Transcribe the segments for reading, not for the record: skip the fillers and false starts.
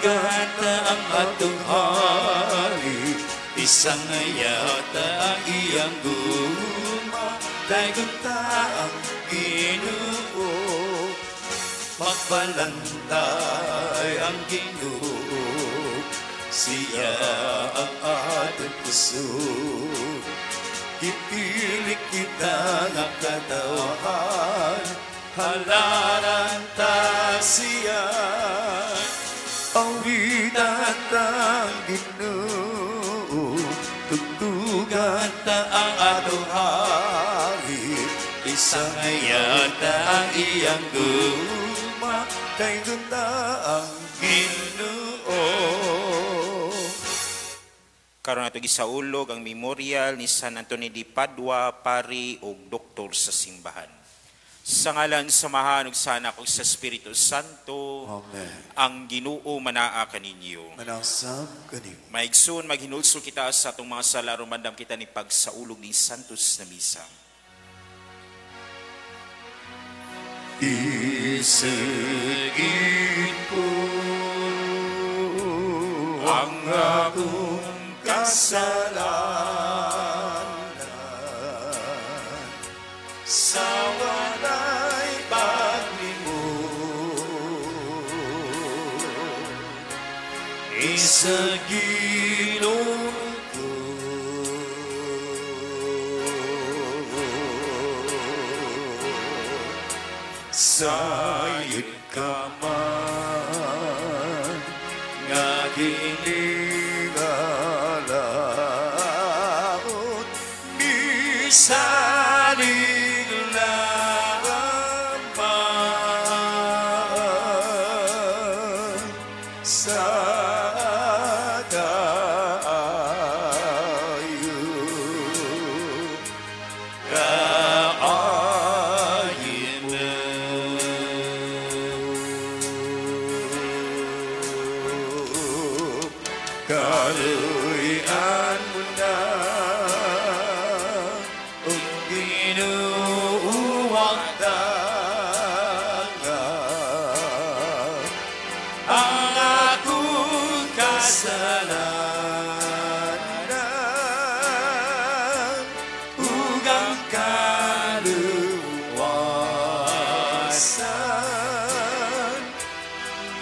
Tugata ang atong hari, isang yata ang iyang guma, daygunta ang Ginoo. Magbalantay ang Ginoo, siya ang atong puso. Ipilik kita ng katawhan, halaran ta siya. Awitan tang Ginoo, tugtugan ta ang atong hari, isang yata ang iyang guma, daygunta ang Ginoo. Karon ato gisaulog ang memorial ni San Antonio de Padua, pari ug doktor sa simbahan. Sa ngalan samahan ug sa Anak ug sa Espiritu Santo. Amen. Ang Ginoo manaa kaninyo. Manasab kaninyo. Maigsoon maghinulsol kita sa atong mga sala, rumandam kita ni pagsaulog ni Santos na misa. Isagin ko ang akong kasalanan sa walay paglimot. Isagin ko sayod ka man nga ginigalaot ni salig lamang sa tayo kaayin mo. Kaluyan mo na ang ginuuwang dangan, ang akong kasalanan ug ang kaluwasan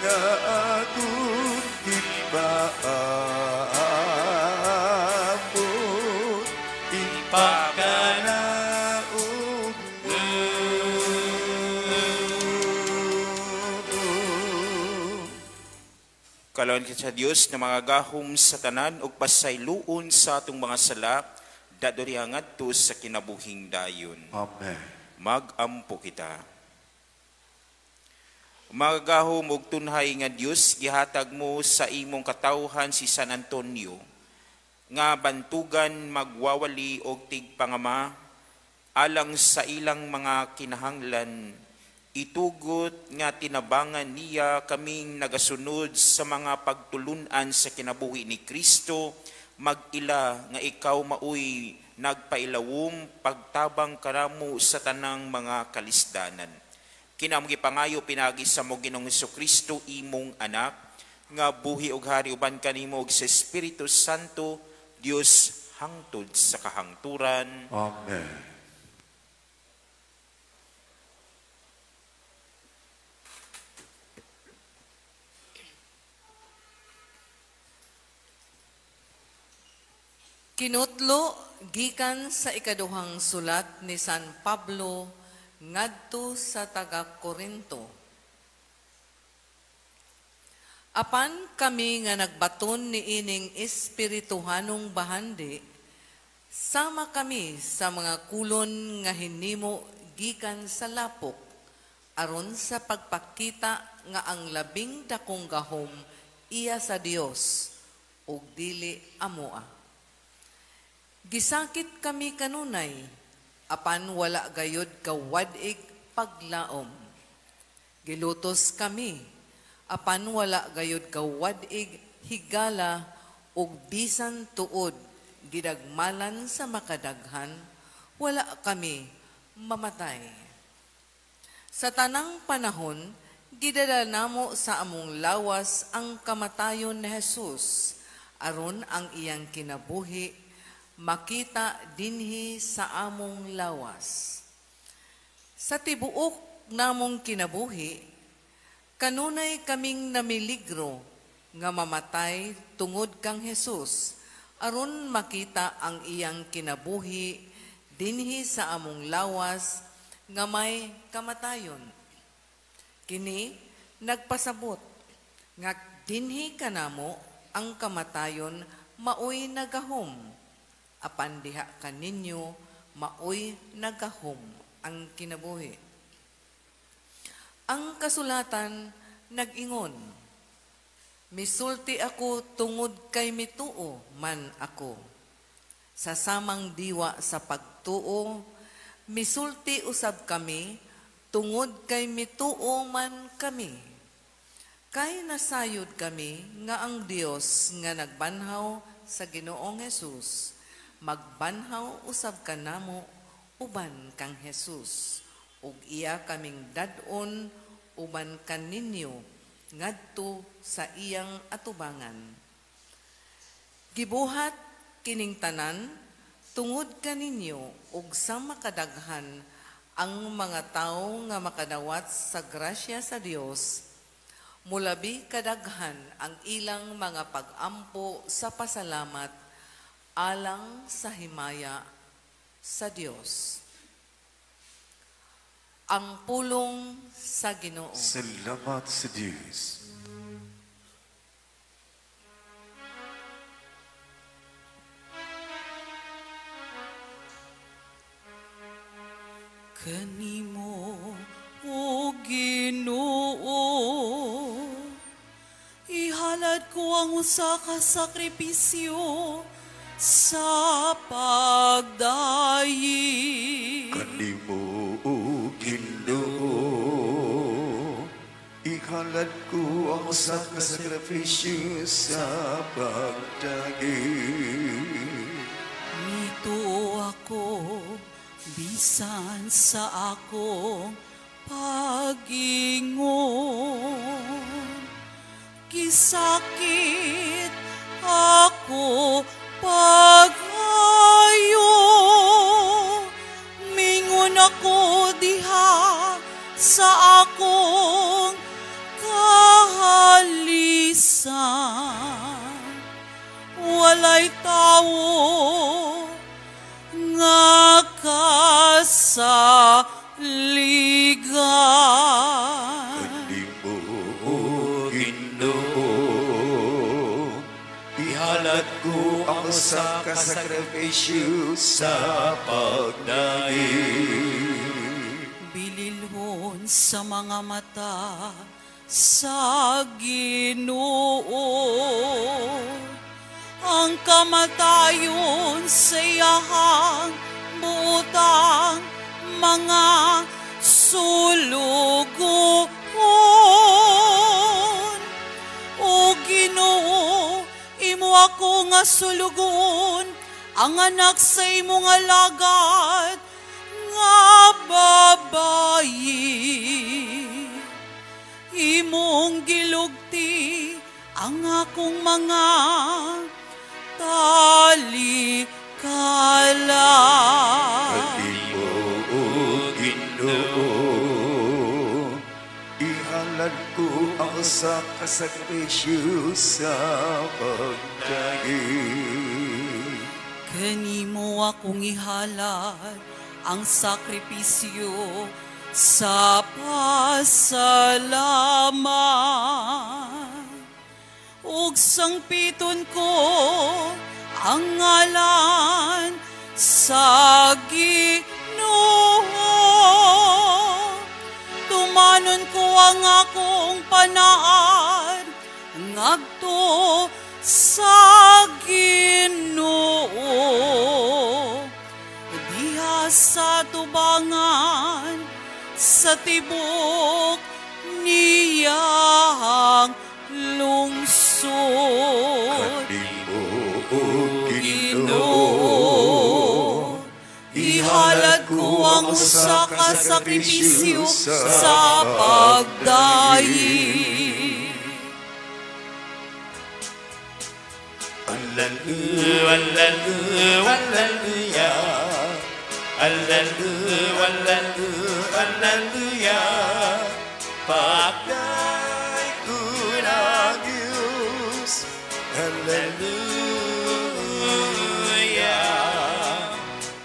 nga akong ipaabot, ipakalaog mo. Kalawon kita sa Dios na mga gahom sa tanan ug pasayloon sa atong mga sala, daduri ngadto sa kinabuhing dayon. Amen. Magampo kita. Magahom ug tunhay nga Dios, gihatag mo sa imong katawhan si San Antonio nga bantugan magwawali og tigpangama alang sa ilang mga kinahanglan. Itugot nga tinabangan niya kaming nagasunod sa mga pagtulunan sa kinabuhi ni Kristo, mag-ila nga ikaw maoy nagpailawom pagtabang karamo sa tanang mga kalisdanan. Kinamong ipangayo pinagi sa mo Ginoong Hesukristo imong anak, nga buhi ug hari uban kanimo ug sa Espiritu Santo, Dios hangtod sa kahangturan. Amen. Kinutlo gikan sa ikaduhang sulat ni San Pablo ngadto sa taga-Korinto. Apan kami nga nagbaton ni ining espirituhanong bahandi, sama kami sa mga kulon nga hinimo gikan sa lapok, aron sa pagpakita nga ang labing dakong gahom iya sa Dios ug dili amoa. Gisakit kami kanunay, apan wala gayod kawadig paglaom. Gilutos kami, apan wala gayod kawadig higala ug bisan tuod gidagmalan sa makadaghan, wala kami mamatay. Sa tanang panahon, Gidala namo sa among lawas ang kamatayon ni Jesus, aron ang iyang kinabuhi makita dinhi sa among lawas. Sa tibuok namong kinabuhi, kanunay kaming namiligro nga mamatay tungod kang Jesus, aron makita ang iyang kinabuhi dinhi sa among lawas nga may kamatayon. Kini nagpasabot nga dinhi kanamo ang kamatayon maoy nagahom, apan diha kaninyo maoy nagahom ang kinabuhi. Ang kasulatan nag-ingon, misulti ako tungod kay mituo man ako. Sa samang diwa sa pagtuo, misulti usab kami tungod kay mituo man kami. Kay nasayod kami nga ang Dios nga nagbanhaw sa Ginoong Hesus, magbanhaw usab kanamo uban kang Hesus, ug iya kaming dadon uban kaninyo ngadto sa iyang atubangan. Gibuhat kining tanan tungod kaninyo ug sa makadaghan ang mga tawo nga makadawat sa grasya sa Dios, mulabi kadaghan ang ilang mga pag-ampo sa pasalamat alang sa himaya sa Dios. Ang pulong sa Ginoo. Salamat sa Diyos. Kanimo, O Ginoo, ihalad ko ang usa ka sakripisyo sa pagdayi. Kanimo, O Ginoo, ihalad ko ang usa ka sakripisyo sa pagdaging. Mituo ako bisan sa akong pag-ingon. Kisakit ako pag-ayo, mingon ako diha sa akong kahalisan. Walay tawo nga kasaligan. Kanimo, O Ginoo, ihalad ko ang usa ka sakripisyo sa pagdaging. Bililhon sa mga mata sa Ginoo, ang kamatayon sa iyahang butang mga sulugon. O Ginoo, imo ako nga sulugon, ang anak sa imo nga lagat nga babayi. Imong gilugti ang akong mga talikala. Kanimo, O Ginoo, ihalad ko ang usa ka sakripisyo sa pagdaging. Kanimo akong ihalad ang sakripisyo sa pasalamat. Ug sangpiton ko ang ngalan sa Ginoo. Tumanon ko ang akong panaan ngadto sa Ginoo. Diha sa tubangan sa tibok niyang lungsod. Kanimo, O Ginoo, ihalad ko ang usa ka sakripisyo sa pagdayi. Hallelujah, hallelujah, hallelujah, hallelujah, hallelujah. Pagday ko ng Diyos, hallelujah.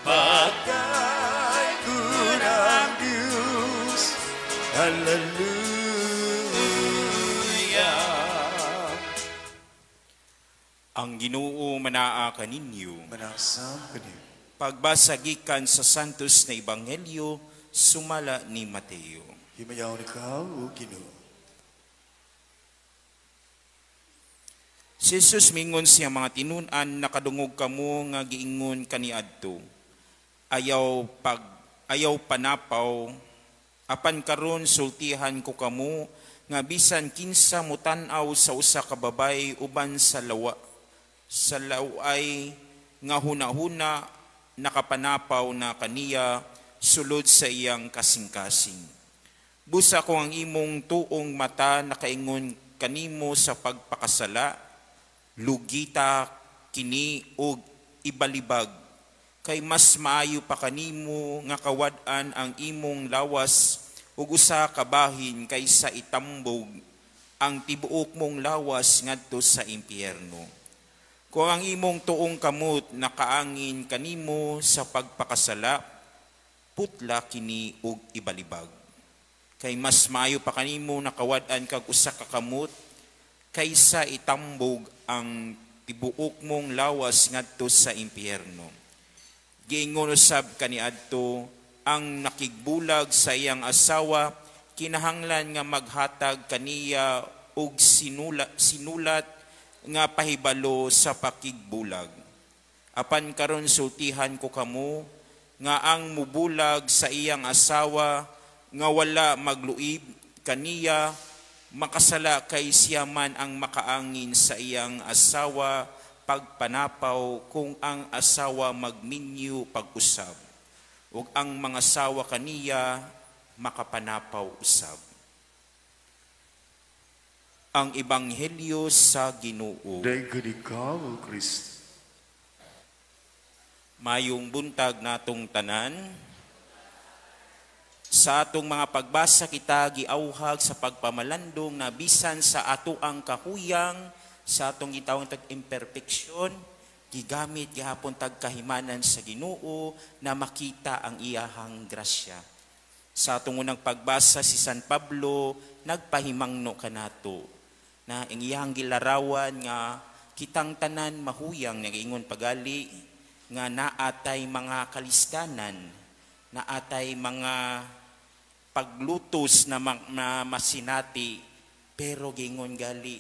Pagday ko ng Diyos, hallelujah. Ang Ginoo manaa kaninyo. Manasam kaniyo. Pagbasa gikan sa santos na ebanghelyo sumala ni Mateo. Himayaw ni ka, O Ginoo. Si Jesus mingon siya mga tinunan nakadungog kamo nga giingon kaniadto. Ayaw panapaw apan karon sultihan ko kamo nga bisan kinsa mutan-aw sa usa ka babay uban sa laway nga hunahuna nakapanapaw na kaniya sulod sa iyang kasing-kasing. Busa ko ang imong tuong mata nakaingon kanimo sa pagpakasala, lugita kini og ibalibag, kay mas maayo pa kanimo nga kawad-an ang imong lawas ug usa ka bahin kaysa itambog ang tibuok mong lawas ngadto sa impyerno. Kung ang imong tuong kamot nakaangin kanimo sa pagpakasala, putla kini og ibalibag. Kay mas maayo pa kanimo nakawad-an kag usa ka kamot kaysa itambog ang tibuok mong lawas ngadto sa impyerno. Giingon usab kaniadto ang nakigbulag sa iyang asawa kinahanglan nga maghatag kaniya og sinulat nga pahibalo sa pakigbulag. Apan karon sultihan ko kamo nga ang mubulag sa iyang asawa nga wala magluib kaniya makasala kay siya man ang makaangin sa iyang asawa pagpanapaw kung ang asawa magminyo pag-usab ug ang mga asawa kaniya makapanapaw usab. Ang Ebanghelyo sa Ginoo. Daigod ikaw, O Kristo. Mayong buntag natong tanan. Sa atong mga pagbasa kita giauhag sa pagpamalandong na bisan sa ato ang kahuyang sa atong gitawag tag imperfeksyon gigamit gihapon tag kahimanan sa Ginoo na makita ang iyahang grasya. Sa atong unang pagbasa si San Pablo nagpahimangno kanato na ang iyang gilarawan nga kitang tanan mahuyang nagaingon pagali nga naatay mga kalistanan, naatay mga paglutos na masinati, pero gingon gali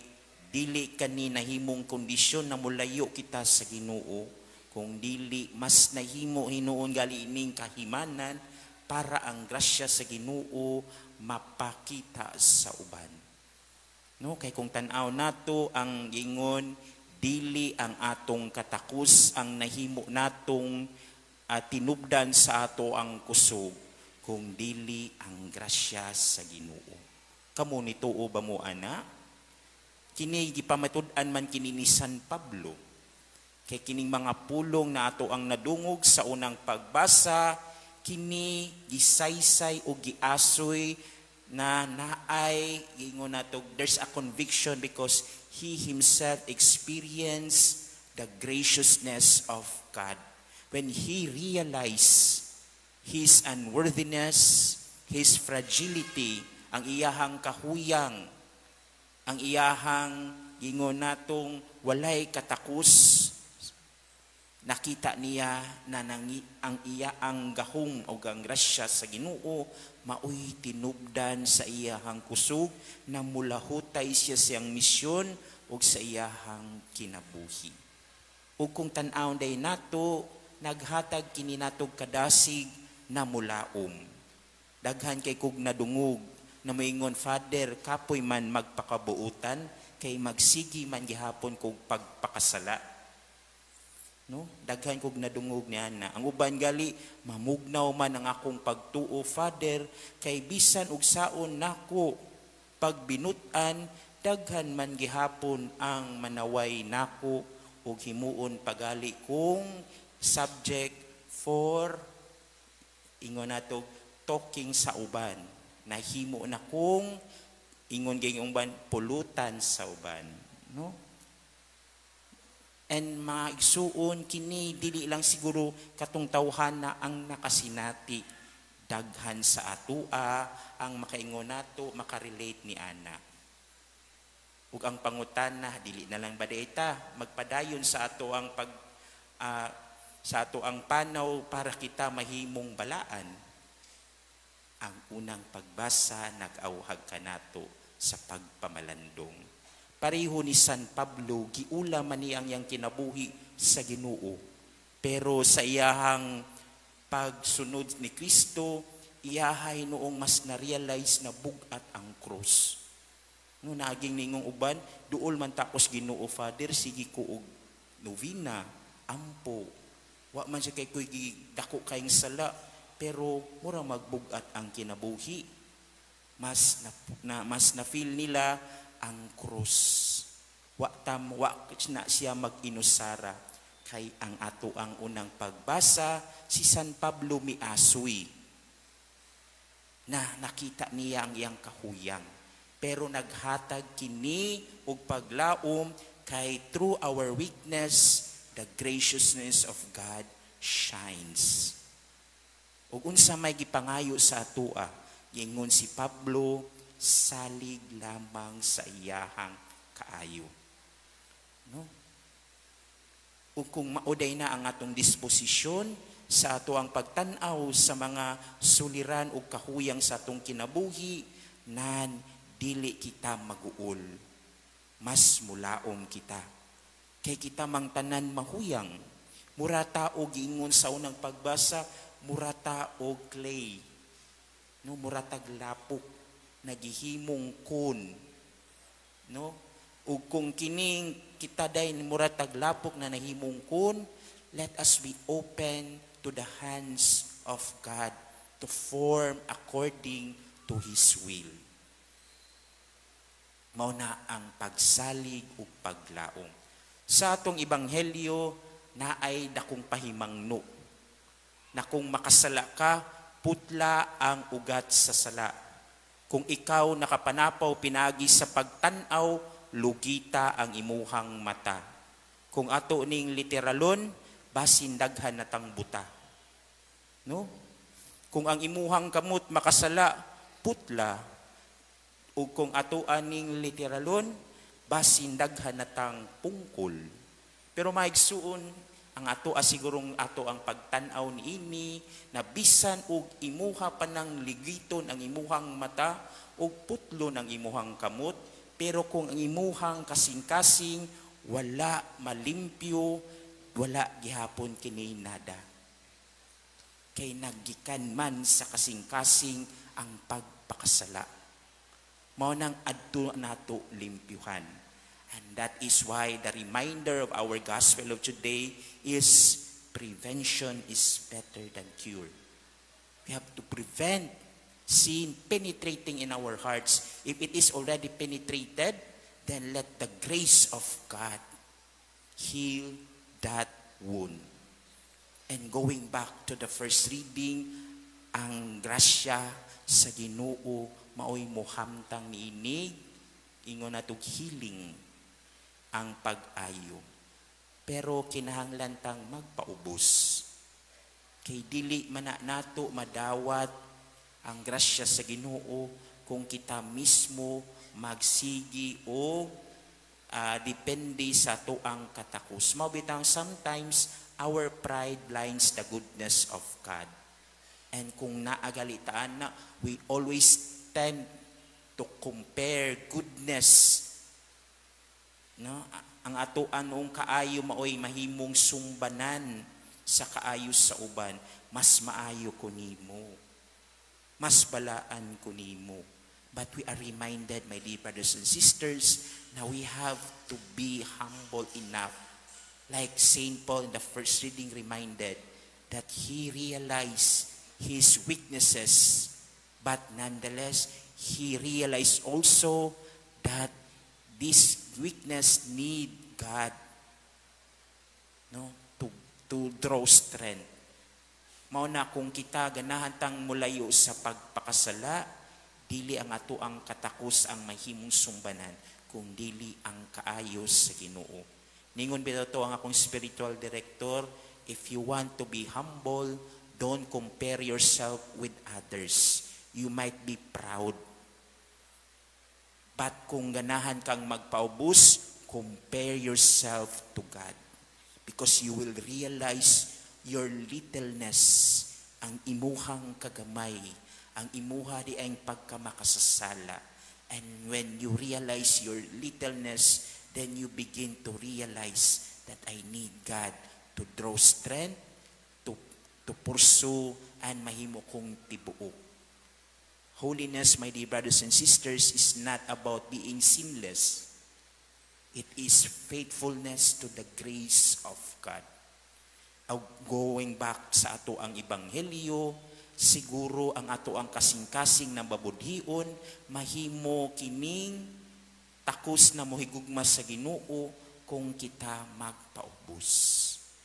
dili kani nahimong kondisyon na mulayo kita sa Ginoo, kung dili mas nahimo hinuon gali ining kahimanan para ang grasya sa Ginoo mapakita sa uban. No, kay kung tan-aw nato ang gingon dili ang atong katakus ang nahimo natong tinubdan sa ato ang kusog, kung dili ang grasya sa Ginoo. Kamo nituo ba mo ana? Kini gipamatud-an man kini ni San Pablo. Kay kining mga pulong na ato ang nadungog sa unang pagbasa, kini gisaysay o giasoy na naay ingon nato there's a conviction because he himself experienced the graciousness of God. When he realized his unworthiness, his fragility, ang iyahang kahuyang, ang iyahang ingon natong walay katakus, nakita niya na ang iyang gahong o ang grasya sa Ginoo maoy tinubdan sa iyahang kusog na mulahutay siya siyang misyon o sa iyahang kinabuhi. O kung tan-aw day nato, naghatag kini natog kadasig na mulaom. Daghan kay kog nadungog na moingon, Father, kapoy man magpakabuutan kay magsigi man gihapon kog pagpakasala. No? Daghan kog nadungog ni ana. Ang uban gali, mamugnaw man ang akong pagtuo, Father, kay bisan og saon nako pagbinutan, daghan man gihapon ang manaway nako ug himuon pagali kong subject for ingon nato talking sa uban. Nahimo na kong ingon gayong uban pulutan sa uban, no? And mga igsuon kini dili lang siguro katong tawhana ang nakasinati, daghan sa atua ang makaingon nato makarelate ni ana. Ug ang pangutana dili na lang badaita magpadayon sa ato ang sa ato ang panaw para kita mahimong balaan. Ang unang pagbasa nag-awhag kanato sa pagpamalandong. Pareho ni San Pablo, giula man niyang yang kinabuhi sa Ginoo. Pero sa iyahang pagsunod ni Kristo, iyahay noong mas na-realize na bugat ang cross. No, naging ningong uban, duol man tapos Ginoo, Father, sige ko og novena, ampo. Wa man siya kay ko'y dako kayong sala, pero mura magbugat ang kinabuhi. Mas na-feel nila ang krus. Wa na siya mag-inusara kay ang ato ang unang pagbasa si San Pablo miasoy na nakita niya ang iyang kahuyang, pero naghatag kini og paglaom kay through our weakness the graciousness of God shines. Ug unsa may gipangayo sa atoa, gingon si Pablo, salig lamang sa iyahang kaayo. No? Ug kung mauday na ang atong disposisyon sa ato ang pagtan-aw sa mga suliran o kahuyang sa atong kinabuhi, nan dili kita maguol, mas mulaom kita. Kay kita mang tanan mahuyang, murata o giingon sa unang pagbasa, murata o clay, no, murata glapok, nagihimong kun, no? Ug kung kining kita day murata glapok na nahimong kun, let us be open to the hands of God to form according to His will. Mao na ang pagsalig ug paglaom. Sa atong ebanghelyo naay dakong pahimangno na kung makasala ka, putla ang ugat sa sala. Kung ikaw nakapanapaw pinagi sa pagtanaw, lugita ang imuhang mata. Kung ato ning literalon, basin daghan natang buta. No? Kung ang imuhang kamot makasala, putla. O kung ato aning literalon, basin daghan natang pungkol. Pero maigsuon, ang ato asigurong ato ang pagtanaw niini na bisan og imuha pa ng ligiton ang imuhang mata og putlon ang imuhang kamot, pero kung ang imuhang kasing-kasing wala malimpyo, wala gihapon kini nada. Kay naggikan man sa kasing-kasing ang pagpakasala. Mao nang adto nato limpyuhan. And that is why the reminder of our gospel of today is prevention is better than cure. We have to prevent sin penetrating in our hearts. If it is already penetrated, then let the grace of God heal that wound. And going back to the first reading, ang grasya sa Ginoo maoy mohamtang niinig, ingon natong healing ang pag-ayo. Pero kinahanglan tang magpaubos. Kay dili man nato madawat ang grasya sa Ginoo kung kita mismo magsigi o depende sa tuang katakos. Mabitang sometimes our pride blinds the goodness of God. And kung naagalitaan na, we always tend to compare goodness. No? Ang ato anong kaayo maoy mahimong sumbanan sa kaayo sa uban, mas maayo ko nimo, mas balaan ko nimo. But we are reminded, my dear brothers and sisters, na we have to be humble enough Like Saint Paul in the first reading reminded that he realized his weaknesses, but nonetheless, he realized also that this weakness need God, no, to draw strength. Mao na kung kita ganahan tang mulayo sa pagpakasala, dili ang ato ang katakos ang mahimong sumbanan, kung dili ang kaayos sa Ginoo. Ningon bitaw to ang akong spiritual director, if you want to be humble, don't compare yourself with others. You might be proud. But kung ganahan kang magpaubos, compare yourself to God. Because you will realize your littleness, ang imuhang kagamay, ang imuha di ang pagkamakasasala. And when you realize your littleness, then you begin to realize that I need God to draw strength, to pursue, and mahimo kong tibuok. Holiness, my dear brothers and sisters, is not about being sinless. It is faithfulness to the grace of God. Going back sa ato ang ebanghelyo, siguro ang ato ang kasing-kasing na babudhion, mahimo kining takos na mohigugma sa Ginoo kung kita magpaubos.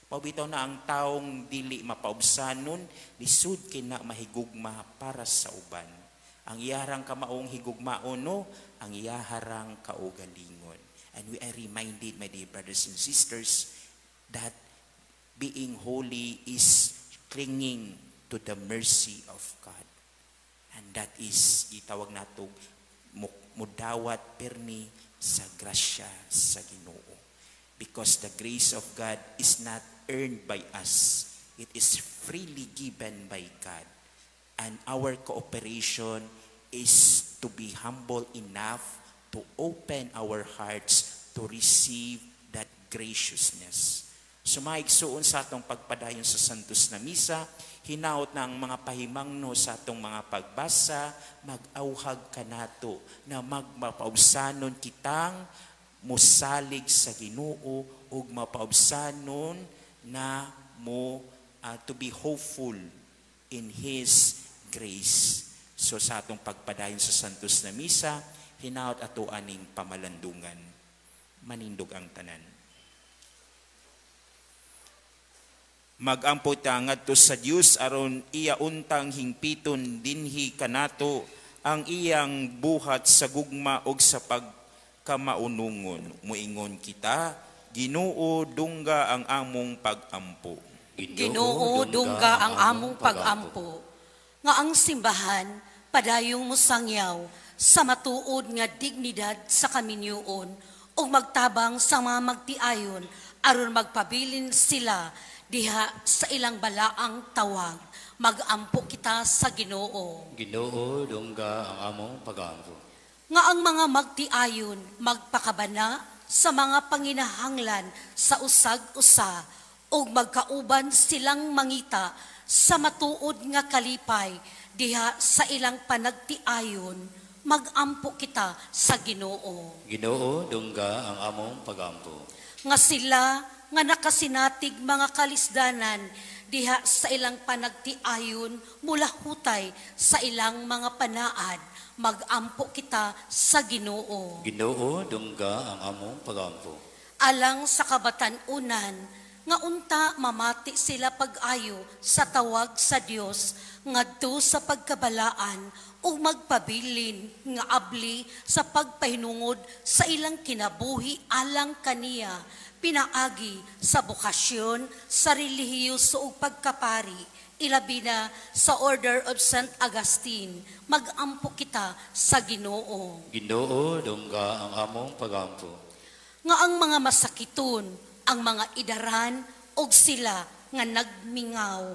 Pabitaw na ang taong dili mapaubsanon, lisud kina mahigugma para sa uban. Ang iyaharang kamaong higugmaon, no? Ang iyaharang kaugalingon. And we are reminded, my dear brothers and sisters, that being holy is clinging to the mercy of God. And that is, itawag nato, mudawat perni sa grasya sa Ginoo. Because the grace of God is not earned by us. It is freely given by God. And our cooperation is to be humble enough to open our hearts to receive that graciousness. Sumaigsuon sa atong pagpadayon sa Santos na Misa, hinaot na ang mga pahimangno sa atong mga pagbasa, mag-auhag kanato na magmapaubsanon kitang musalig sa Ginoo ug mapaubsanon na mo to be hopeful in His grace. So sa atong pagpadayon sa Santos na Misa, hinaot ato aning pamalandungan. Manindog ang tanan. Mag-ampo ta ngadto sa Dios aron iya untang hingpiton dinhi kanato ang iyang buhat sa gugma og sa pagkamaunungon. Muingon kita, Ginoo dungga ang among pag-ampo. Ginoo dungga ang among pag-ampo. Nga ang simbahan padayong musangyaw sa matuod nga dignidad sa kaminyoon ug magtabang sa mga magtiayon aron magpabilin sila diha sa ilang balaang tawag. Mag-ampo kita sa Ginoo. Ginoo dungga ang among pag-ampo. Nga ang mga magtiayon magpakabana sa mga panginahanglan sa usag-usa ug magkauban silang mangita sa matuod nga kalipay diha sa ilang panagtiayon. Mag-ampo kita sa Ginoo. Ginoo dungga ang among pag-ampo. Nga sila nga nakasinatig mga kalisdanan diha sa ilang panagtiayon mula hutay sa ilang mga panaad. Mag-ampo kita sa Ginoo. Ginoo dungga ang among pag-ampo. Alang sa kabatan-unan, nga unta mamati sila pag-ayo sa tawag sa Dios ngadto sa pagkabalaan ug magpabilin nga abli sa pagpahinungod sa ilang kinabuhi alang kaniya, pinaagi sa bukasyon, sa relihiyoso ug pagkapari, ilabi na sa Order of St. Augustine. Mag-ampo kita sa Ginoo. Ginoo dungga ang among pag-ampo. Nga ang mga masakiton, ang mga idaran og sila nga nagmingaw,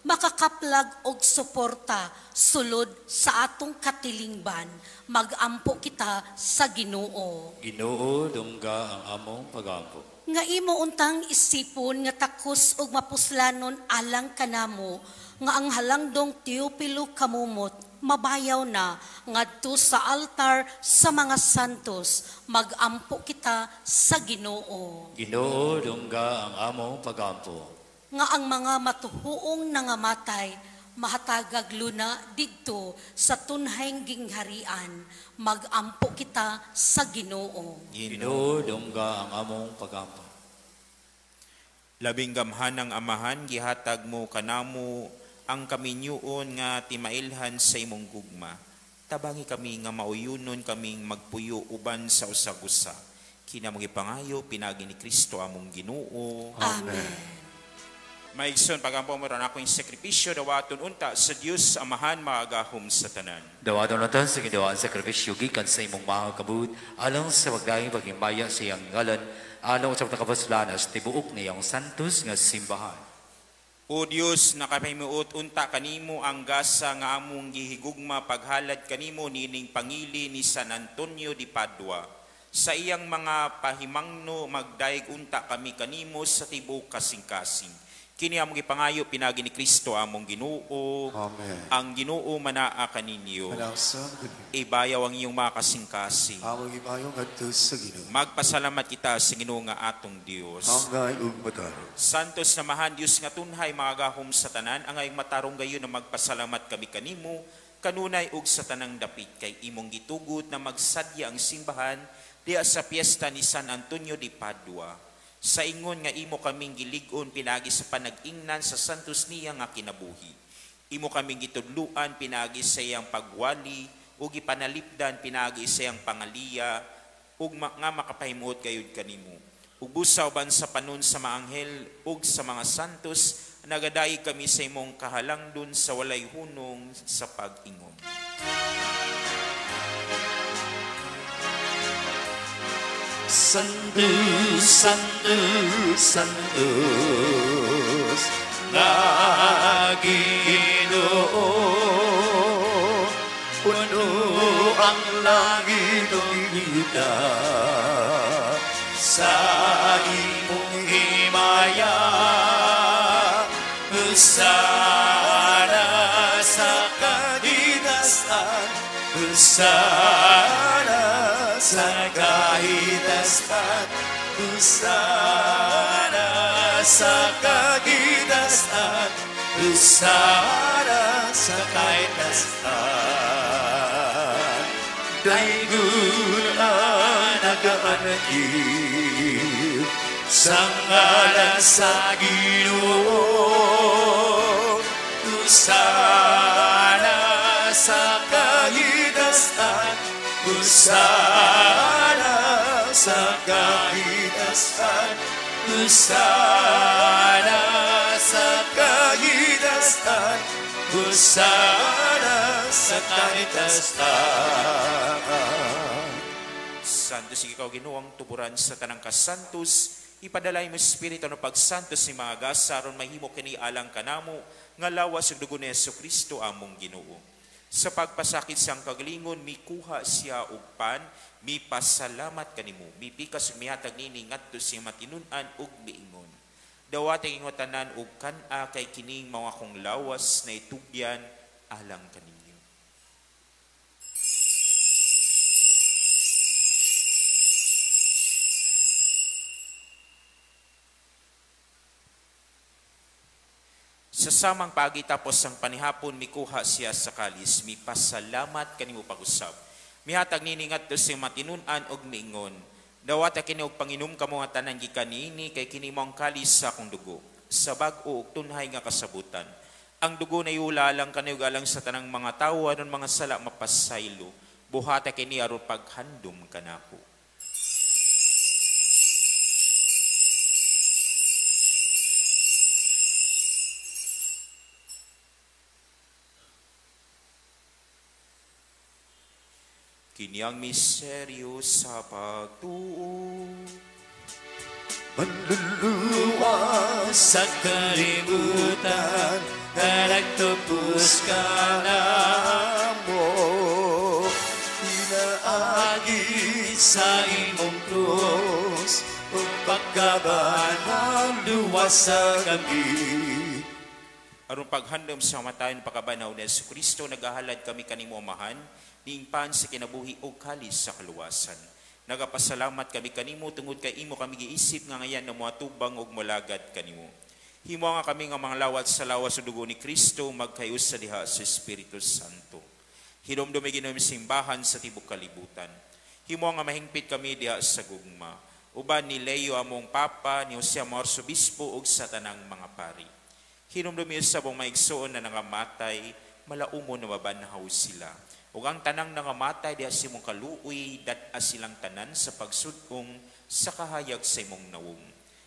makakaplag og suporta sulod sa atong katilingban. Mag-ampo kita sa Ginoo. Ginoo dungga ang among pag-ampo. Nga imo untang isipon nga takos og mapuslanon alang kanamo, nga ang halangdong Teopilo kamumot mabayaw na ngadto sa altar sa mga santos, magampo kita sa Ginoo. Ginoo dungga ang among pagampo. Nga ang mga matuhuong nangamatay, mahatagag luna didto sa tunhayng gingharian, magampo kita sa Ginoo. Ginoo dungga ang among pagampo. Labing gamhanang amahan, gihatag mo kanamo ang kaminyoon nga timailhan sa imong gugma. Tabangi kami nga mauyunon kaming magpuyo uban sa usagusa. Kinamong ipangayo, pinagi ni Kristo among Ginoo. Amen. Maigson pagampo mo ron ako yung sakripisyo dawaton unta sa Dios amahan maagahom sa tanan. Dawaton natin sa gidawaan sakripisyo gikan sa imong mga kabut alang sa pagdahing paghimbaya sa iyang ngalan alang sa pagkakabaslanas tibuok na iyang santos nga simbahan. O Dios, nakapahimuot unta kanimo ang gasa nga among gihigugma paghalad kanimo nining pangili ni San Antonio de Padua. Sa iyang mga pahimangno magdaig unta kami kanimo sa tibuok kasing-kasing. Kini among ipangayo pinagi ni Kristo among Ginoo. Amen. Ang Ginoo manaa kaninyo. Manasang gabi. Ibayaw ang iyong mga kasing-kasing. Among ibayong adto sa Ginoo. Magpasalamat kita sa Ginoo nga atong Dios. Hangay ug mataro. Santos na mahan Dios nga tunhay magahom sa tanan, ang ayong matarong gayon na magpasalamat kami kanimo, kanunay ug sa tanang dapit kay imong gitugod na magsadya ang simbahan diya sa piyesta ni San Antonio de Padua. Sa ingon nga imo kaming gilig-on pinagi sa panag-ingnan sa santos niya nga kinabuhi. Imo kaming gitudluan pinagi sa iyang pagwali ug gipanalipdan pinagi sa iyang pangaliya ug nga makapahimuot gayud kanimo. Ug busa uban sa panon sa mga anghel ug sa mga santos nagadayi kami sa imong kahalangdon sa walay hunong sa pag-ingon. Santos, Santos, Santos, nga Ginoo, puno ang langit o ita, sa imong himaya, usana sa kahitasan, usana sa kahitasan, usana sa kahitasan, usana sa kahitasan. Daygun ang nag-aanakil sa ngalan sa Ginoo, usana sa kahitasan, usana sa kahitasan, usana sa kahitasan, usana sa kahitasan. Santos ikaw Ginoo ang tuburan sa tanang kasantos, ipadalay mo espiritu no pagsantos ni mga gasa aron mahimo kini alang kanamo nga lawas ug dugo ni Jesucristo among Ginoo. Sa pagpasakit siyang kagalingon, mikuha siya og pan, mipasalamat kanimo, mipikas ug mihatag nini ngadto siya matinud-an ug miingon. Dawatay ingotanan og kan-a kay kining mga kong lawas na itugyan alang kaninyo. Sa samang pagitapos ang panihapon, mikuha siya sa kalis, mipasalamat kanimo pag-usab. Mihatag nini ngadto siya matinud-an og miingon. Dawata kini og panginom kamo nga tanan gikanini kay kini mao ang kalis sa akong dugo. Sa bag-o ug tunhay nga kasabutan. Ang dugo na iulalang kaniyo galang sa tanang mga tawo aron mga sala mapasaylo. Buhata kini aron paghandom kanako. Kiniang misteryo sa pagtuo. Manluluwa sa kalibutan na nagtapos ka na mo. Inaagi sa imong krus o pagkabanang luwas sa kami. aron paghandom sa matayon pakabanaw ni Jesucristo, nagahalad kami kanimo amahan, niingpan sa kinabuhi o kalis sa kaluwasan. Nagapasalamat kami kanimo tungod kay imo kami giisip nga ngayan na moatubang og molagad kanimo. Himo nga kami nga mga lawat sa lawas sa dugo ni Kristo magkayos sa diha sa Espiritu Santo. Hinomdumi ginom simbahan sa tibok kalibutan. Himo nga mahingpit kami diha sa gugma. Uban ni Leo among Papa, ni Jose among Arsobispo ug sa tanang mga pari. Hinomdumi sa bong maigsoon na nangamatay, malaumon na mabanhaw sila. Ug ang tanang nangamatay diha sa imong kaluoy, dat-a silang tanan sa pagsudong sa kahayag sa imong nawong.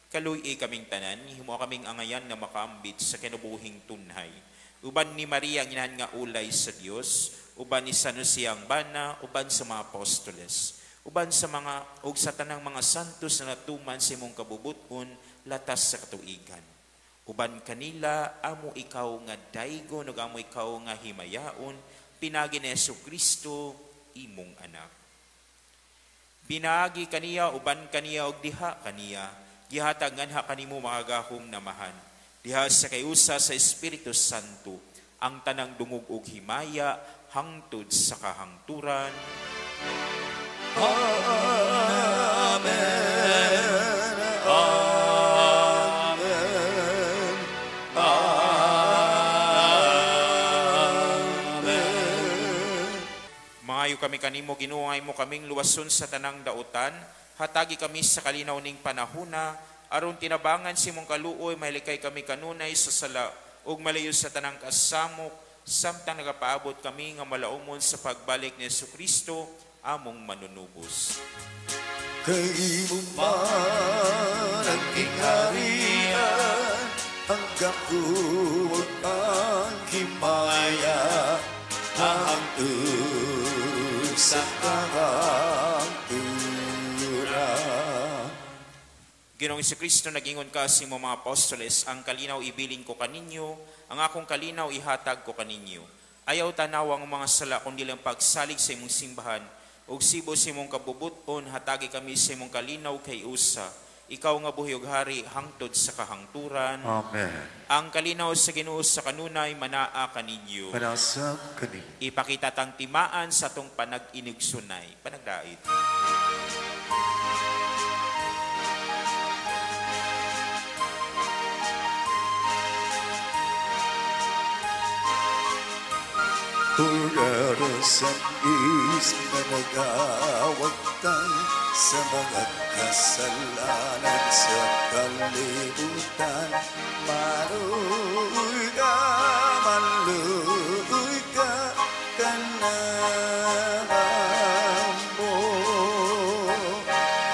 Kaluoy kaming tanan, himo kaming angayan na makaambit sa kinabuhing tunhay. Uban ni Maria ang inahan nga ulay sa Dios, uban ni San Jose ang bana, uban sa mga apostoles, uban sa mga ug sa tanang mga santos na natuman sa imong kabubuton latas sa katuigan. Uban kanila amo ikaw nga daygon ug amo ikaw nga himayaon, pinagi ni Jesucristo imong anak. Binagi kaniya uban kaniya ug diha kaniya. Gihatag nganha kanimo mga gahom na mahan. Diha sa kayusa sa Espiritu Santo, ang tanang dungog ug himaya hangtod sa kahangturan. Amen. Amen. Amen. Maayo kami kanimo, Ginoo, mo kaming luwason sa tanang dautan. Hatagi kami sa kalinaw ning panahuna, aron tinabangan si mong kaluoy, mahilikay kami kanunay sa sala, ug malayo sa tanang kasamok, samtang nagapaabot kami nga malaumon sa pagbalik ni Jesucristo, among manunubos. Kay imong man ang kingharian, ang gakuot ang himaya, hangtod sa kahangturan. Ginoong Jesucristo, nagingon ka sa mga apostoles, ang kalinaw ibilin ko kaninyo, ang akong kalinaw ihatag ko kaninyo. Ayaw tanaw ang mga sala, kundi lang pagsalig sa imong simbahan, ug sibo sa imong kabubuton, hatagi kami sa imong kalinaw kay usa. Ikaw nga buhi ug hari hangtod sa kahangturan. Amen. Ang kalinaw sa Ginoo sa kanunay manaa kaninyo. Manasag kanin. Ipakita tang timaan sa tong panag-inigsunay. Panagdait. Kurara sa is na nagawag tayo sa mga kasalanan sa kalibutan. Maluoy ka, maluoy ka, kanang mo.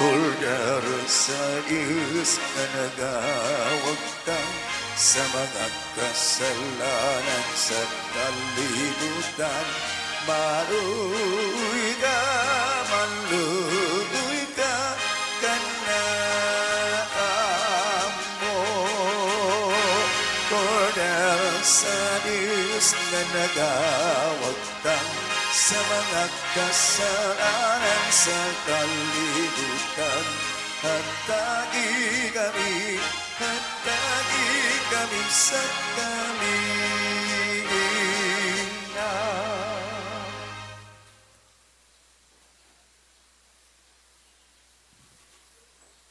Kurara sa is na nagawag tayo sa mga kasalanan sa kalibutan. Maluoy ka, kanang mo. Kordero sa Diyos na nagawag tang sa mga kasalanan sa kalibutan. Hatagi kami sa kalingap.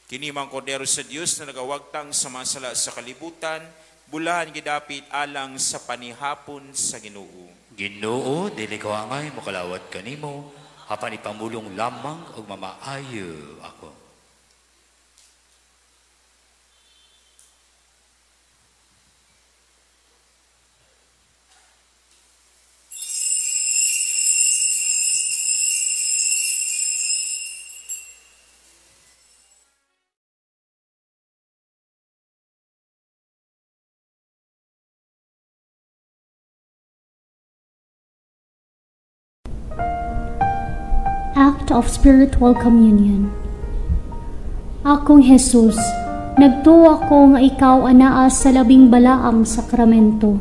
Kini mang kordero sa Dios na nagawagtang sa mga sala sa kalibutan, bulahan gidapit alang sa panihapon sa Ginoo. Ginoo, dili ko angay mokalawat kanimo, apan ipamulong lamang og mamaayo ako. Act of Spiritual Communion. Akong Jesus, nagtuo ako nga ikaw anaa sa labing balaang sakramento.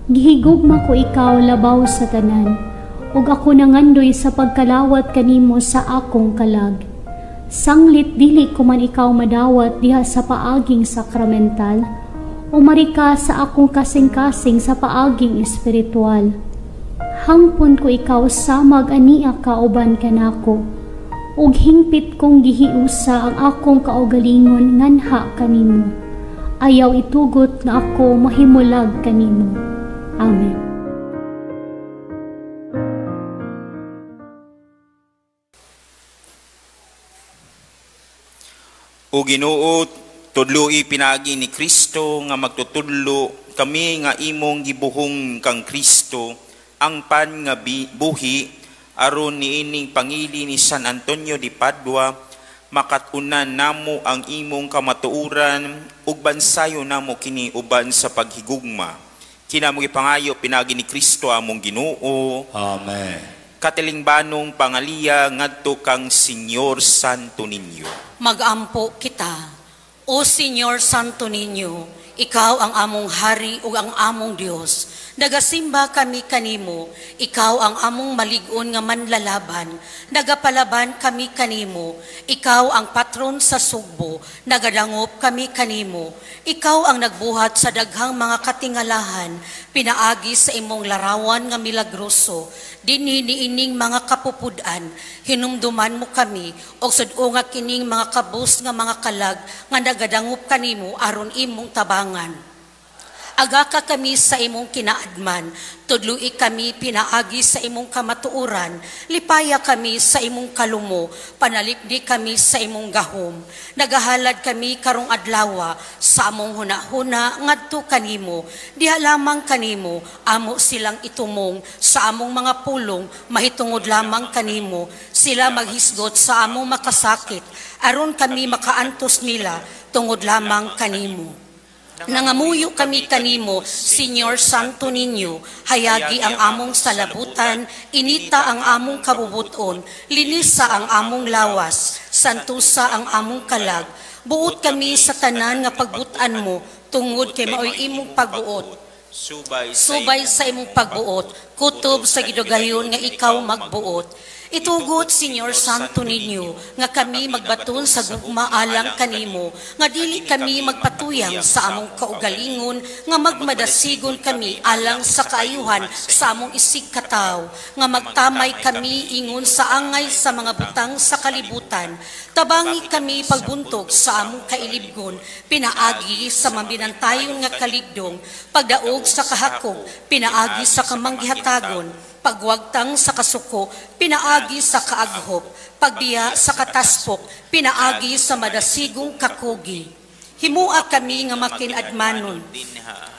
Gihigugma ko ikaw labaw sa tanan, ug ako nangandoy sa pagkalawat kanimo sa akong kalag. Sanglit dili ko man ikaw madawat diha sa paaging sakramental, Umari ka sa akong kasing-kasing sa paaging espiritual. Hangpon ko ikaw samag ania kauban kanako, ug hingpit kong gihiusa ang akong kaugalingon nganha kanimo. Ayaw itugot na ako mahimulag kanimo. Amen. O Ginoo, tudloi pinagi ni Kristo nga magtutudlo kami nga imong gibuhong kang Kristo ang pan nga buhi aron niining pangili ni San Antonio de Padua makatunan namo ang imong kamatuoran ug bansayo namo kini uban sa paghigugma. Kinamo gipangayo pinagi ni Kristo among Ginoo. Amen. Katilingbanong pangaliya ngadto kang Senyor Santo Niño. Magampo kita. O Senyor Santo Niño, ikaw ang among hari ug ang among Dios. Nagasimba kami kanimo, ikaw ang among malig-on nga manlalaban. Nagapalaban kami kanimo, ikaw ang patron sa sugbo. Nagadangop kami kanimo, ikaw ang nagbuhat sa daghang mga katingalahan. Pinaagi sa imong larawan nga milagroso. Dinhi niining mga kapupudan, hinumduman mo kami, o sudo nga kining mga kabus nga mga kalag nga nagadangop kanimo aron imong tabangan. Aga ka kami sa imong kinaadman, tudlui kami pinaagi sa imong kamatuoran, lipaya kami sa imong kalumo, panalikdi kami sa imong gahom. Nagahalad kami karong adlawa sa among hunahuna ngadto kanimo, diha lamang kanimo, amo silang itumong sa among mga pulong, mahitungod lamang kanimo, sila maghisgot sa among makasakit, aron kami makaantos nila, tungod lamang kanimo. Nangamuyo kami kanimo, Senyor Santo Niño, hayagi ang among salabutan, inita ang among kabubuton, linisa ang among lawas, santusa ang among kalag, buot kami sa tanan nga pagbutan mo, tungod kay maoy imong pagbuot. Subay sa imong pagbuot, kutob sa gidugayon nga ikaw magbuot. Itugot, Senyor Santo Niño, nga kami magbaton sa gugma alang kanimo, nga dili kami magpatuyang sa among kaugalingon, nga magmadasigon kami alang sa kaayuhan sa among isig kataw, nga magtamay kami ingon sa angay sa mga butang sa kalibutan, tabangi kami pagbuntog sa among kailibgon, pinaagi sa mambinantayon nga kaligdong, pagdaog sa kahakog, pinaagi sa kamanggihatagon, pagwagtang sa kasuko, pinaagi sa kaaghop, pagbiya sa kataspok, pinaagi sa madasigong kakugi. Himua kami nga makinadmanon,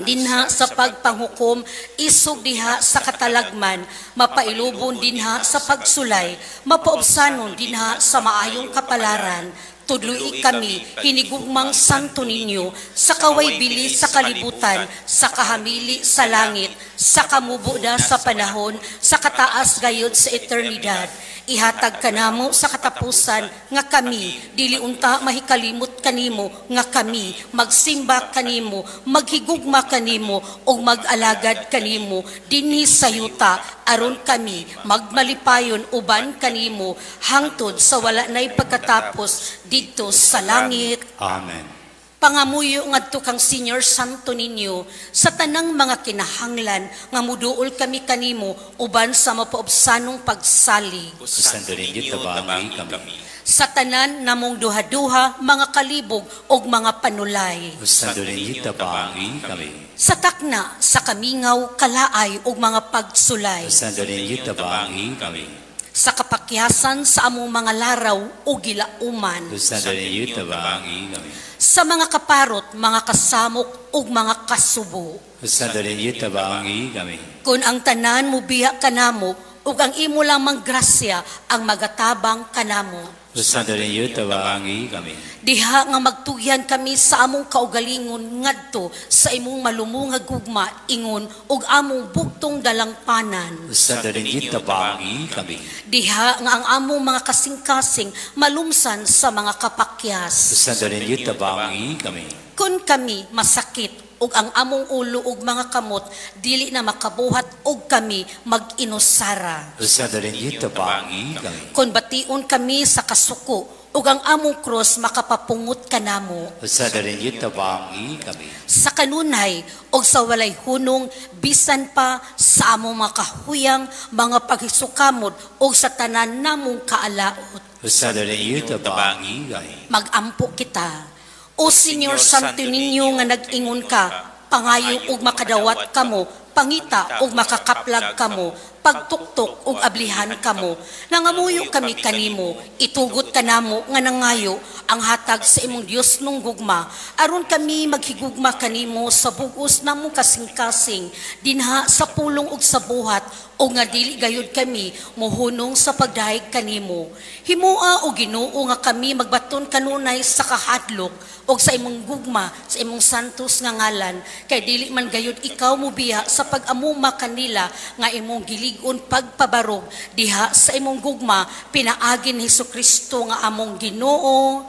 dinha sa pagpanghukom, isog diha sa katalagman, mapailubon dinha sa pagsulay, mapaubsanon dinha sa maayong kapalaran, tudlui kami, hinigugmang Santo Niño, sa kaway bili sa kalibutan, sa kahamili sa langit, sa kamubuda sa panahon, sa kataas gayod sa eternidad. Ihatag kanamo sa katapusan nga kami, dili unta mahikalimot kanimo, nga kami, magsimba kanimo, maghigugma kanimo, o mag-alagad kanimo, dinhi sa yuta, aron kami, magmalipayon uban kanimo, hangtod sa wala na'y pagkatapos, dito sa langit. Amen. Pangamuyo ngadto kang Senyor Santo Niño, sa tanang mga kinahanglan, nga muduol kami kanimo, uban sa mapaobsanong pagsalig. Santo Niño, tabangi kami. Sa tanan namong duha-duha, mga kalibog, o mga panulay. Santo Niño, tabangi kami. Sa takna, sa kamingaw, kalaay, o mga pagsulay. Santo Niño, tabangi kami. Sa kapakyasan sa among mga laraw, o gilauman. Santo Niño, tabangi kami. Sa mga kaparot, mga kasamok, o mga kasubo. Santo Niño, tabangi kami. Kung ang tanan mo biya kanamo, ug ang imo lamang grasya ang magatabang kanamo. Santo Niño, tabangi kami. Diha nga magtuyan kami sa among kaugalingon ngadto sa imong malumungag gugma ingon ug among buktong dalangpanan. Santo Niño, tabangi kami. Diha nga ang among mga kasing-kasing malumsan sa mga kapakyas. Santo Niño, tabangi kami. Kung kami masakit ug ang among ulo ug mga kamot dili na makabuhat ug kami mag-inusara. Santo Niño, tabangi kami. Kung bation kami sa kasuko ug ang among cross makapapungot kanamo. Usada rin yun tabangi kami. Sa kanunay o sa walay hunong, bisan pa sa among mga kahuyang mga pagisukamod o sa tanan namong kaalaot. Usada rin yun tabangi kami. Magampo kita. O Senyor Santo Niño nga nag-ingon ka, pangayo ug makadawat kamo, pangita ug makakaplag kamo, pagtuktok ug ablihan kamo. Nangamuyo kami kanimo, itugot kanamo nga nangayo ang hatag sa imong Dios nung gugma. Aron kami maghigugma kanimo sa bugos namong kasing-kasing, dinha sa pulong ug sa buhat, o nga dili gayud kami mohunong sa pagdahig kanimo. Himua o Ginoo nga kami magbaton kanunay sa kahadlok o sa imong gugma, sa imong santos nga ngalan, kay dili man gayud ikaw mobiya sa pag-amuma kanila nga imong gilig-on pagpabarog diha sa imong gugma, pinaagin Hesukristo nga among Ginoo.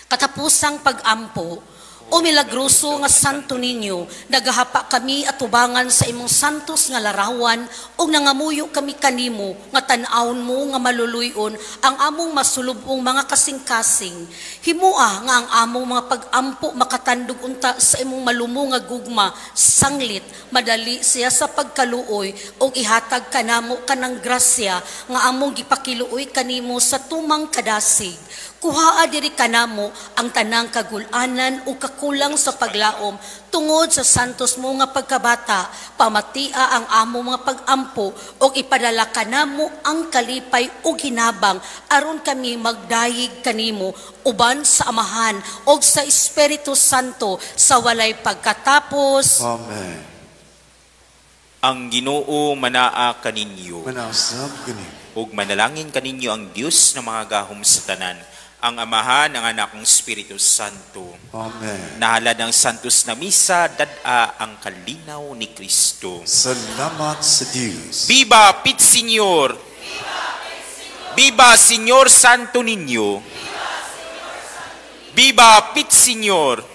Katapusang pag-ampo, o milagroso nga Santo Niño, nagahapa kami atubangan sa imong santos nga larawan o nangamuyo kami kanimo nga tan-awon mo nga maluluyon ang among masulubong mga kasing-kasing. Himua nga ang among mga pag-ampo makatandog unta sa imong malumo nga gugma, sanglit, madali siya sa pagkaluoy o ihatag kanamo kanang grasya nga among gipakiluoy kanimo sa tumang kadasig. Kuhaa diri kanamo ang tanang kagulanan o kakulang sa paglaom tungod sa santos mo nga pagkabata, pamatia ang amo mga pag-ampo o ipadala kanamo ang kalipay o ginabang aron kami magdayig kanimo uban sa Amahan o sa Espiritu Santo sa walay pagkatapos. Amen. Ang Ginoo manaa kaninyo, Manasab gani. ug manalangin kaninyo ang Dios na mga gahom sa tanan, ang Amahan, ang Anak, ng Espiritu Santo. Amen. Nahalad ang santos na misa, dad-a ang kalinaw ni Kristo. Salamat sa Diyos. Viva Pit Señor! Viva Señor Santo Niño! Viva Pit Señor!